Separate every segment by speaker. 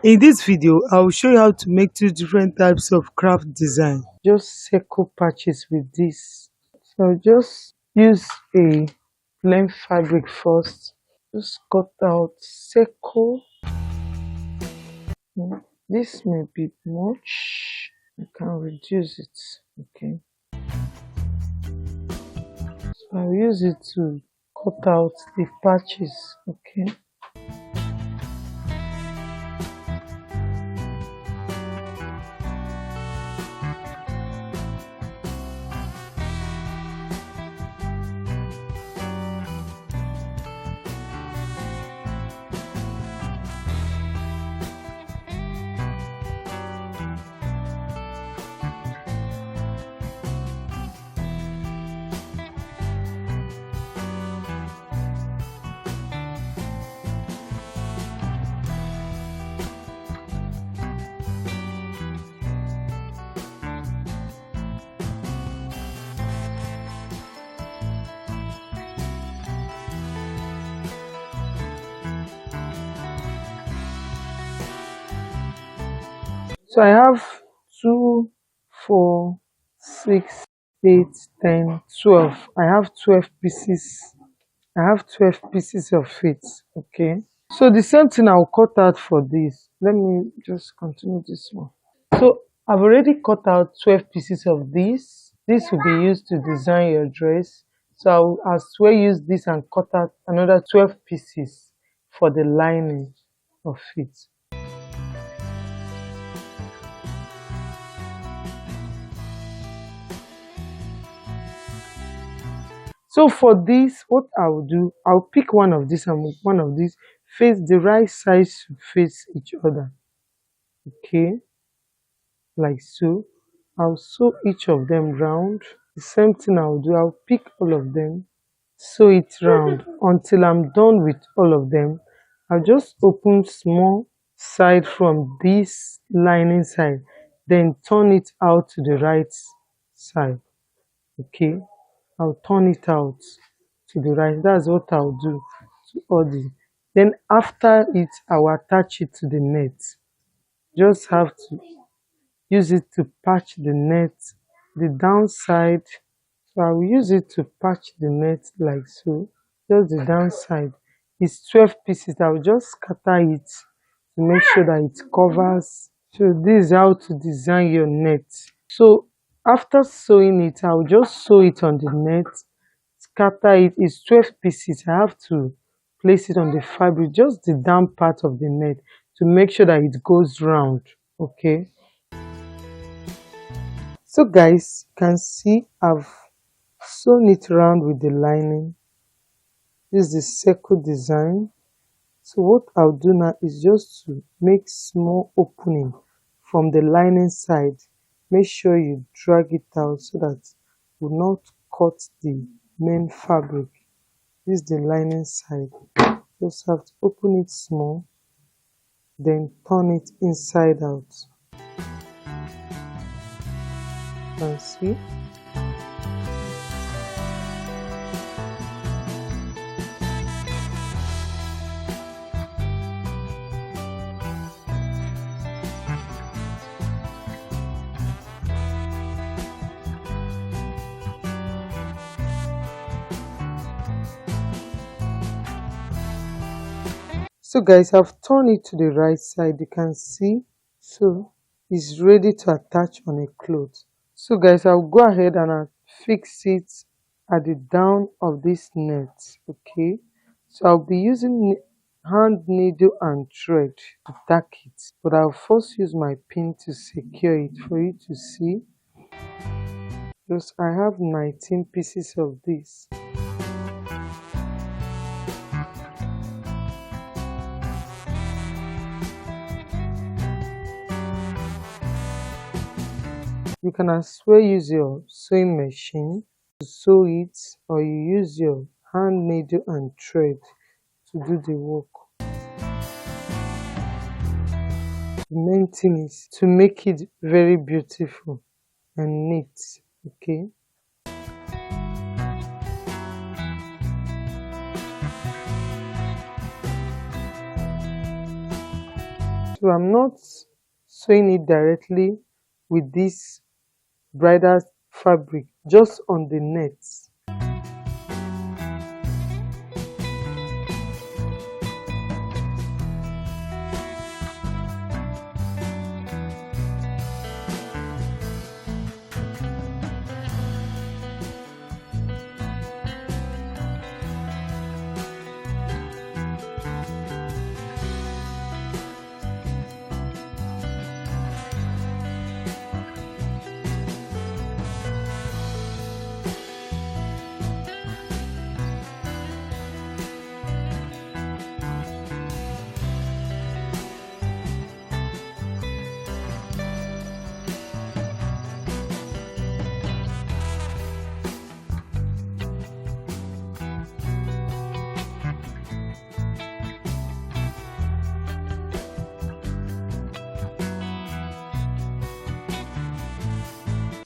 Speaker 1: In this video, I will show you how to make two different types of craft design. Just circle patches with this. So just use a plain fabric first. Just cut out circle. This may be much. You can reduce it. Okay. So I'll use it to cut out the patches. Okay. So I have 2, 4, 6, 8, 10, 12. I have 12 pieces. I have 12 pieces of it. Okay. So the same thing I'll cut out for this. Let me just continue this one. So I've already cut out 12 pieces of this. This will be used to design your dress. So I'll as well use this and cut out another 12 pieces for the lining of it. So for this, what I will do, I'll pick one of this and one of these, face the right sides to face each other. Okay, like so. I'll sew each of them round. The same thing I'll do, I'll pick all of them, sew it round until I'm done with all of them. I'll just open small side from this lining side, then turn it out to the right side. Okay, I'll turn it out to the right. That's what I'll do to all the. Then after it, I'll attach it to the net. Just have to use it to patch the net, the downside. So I will use it to patch the net like so. Just the downside. It's 12 pieces. I'll just scatter it to make sure that it covers. So this is how to design your net. So after sewing it, I'll just sew it on the net, scatter it. It's 12 pieces. I have to place it on the fabric, just the down part of the net, to make sure that it goes round. Okay. So guys, you can see I've sewn it round with the lining. This is the circle design. So what I'll do now is just to make small opening from the lining side. Make sure you drag it out so that it will not cut the main fabric. This is the lining side. Just have to open it small, then turn it inside out. You can see. So guys, I've turned it to the right side. You can see. So it's ready to attach on a cloth. So guys, I'll go ahead and I'll fix it at the down of this net. Okay. So I'll be using hand needle and thread to tack it. But I'll first use my pin to secure it for you to see. Just I have 19 pieces of this. You can as well use your sewing machine to sew it, or you use your hand needle and thread to do the work. The main thing is to make it very beautiful and neat. Okay. So I'm not sewing it directly with this bridal fabric, just on the net.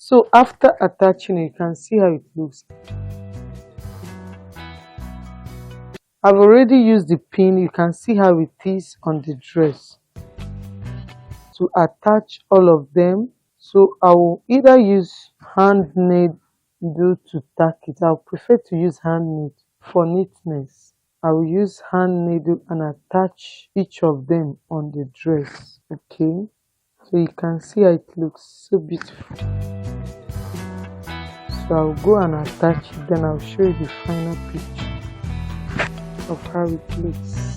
Speaker 1: So after attaching it, you can see how it looks. I've already used the pin. You can see how it is on the dress to attach all of them. So I will either use hand needle to tack it. I'll prefer to use hand needle for neatness. I will use hand needle and attach each of them on the dress. Okay, so you can see how it looks so beautiful. So I'll go and attach it, then I'll show you the final picture of how it looks.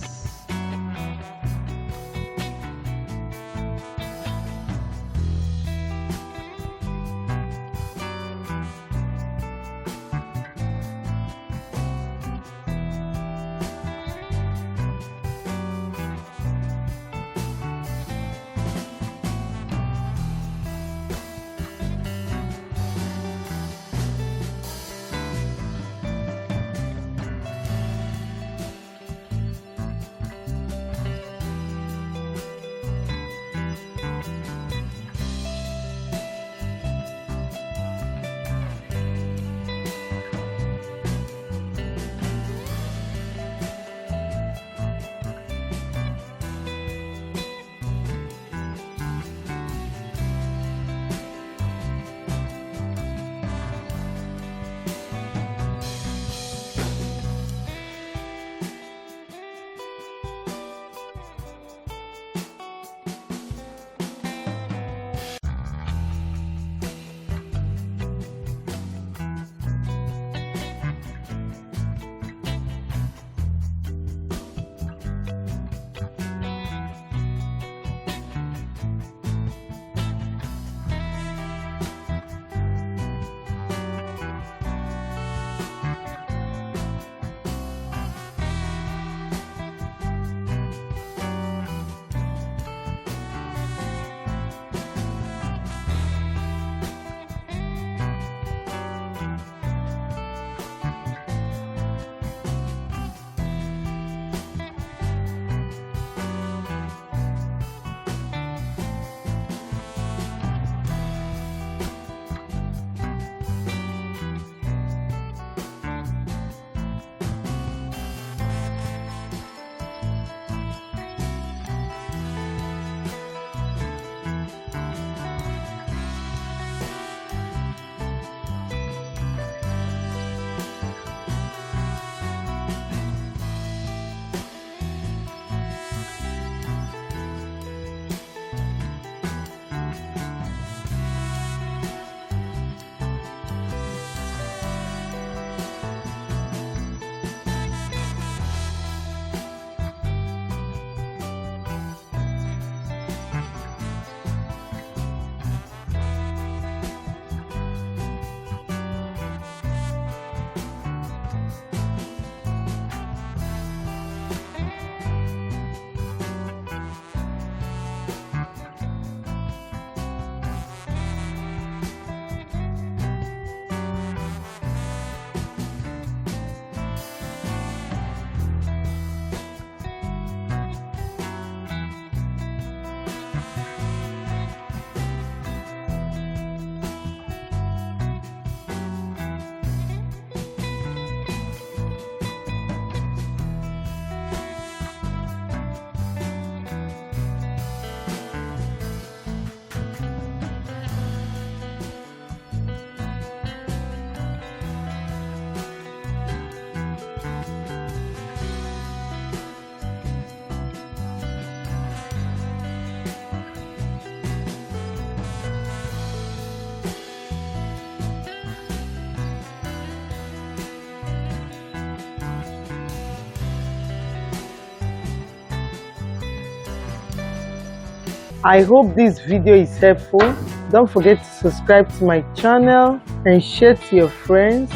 Speaker 1: I hope this video is helpful. Don't forget to subscribe to my channel and share to your friends.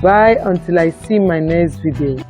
Speaker 1: Bye until I see my next video.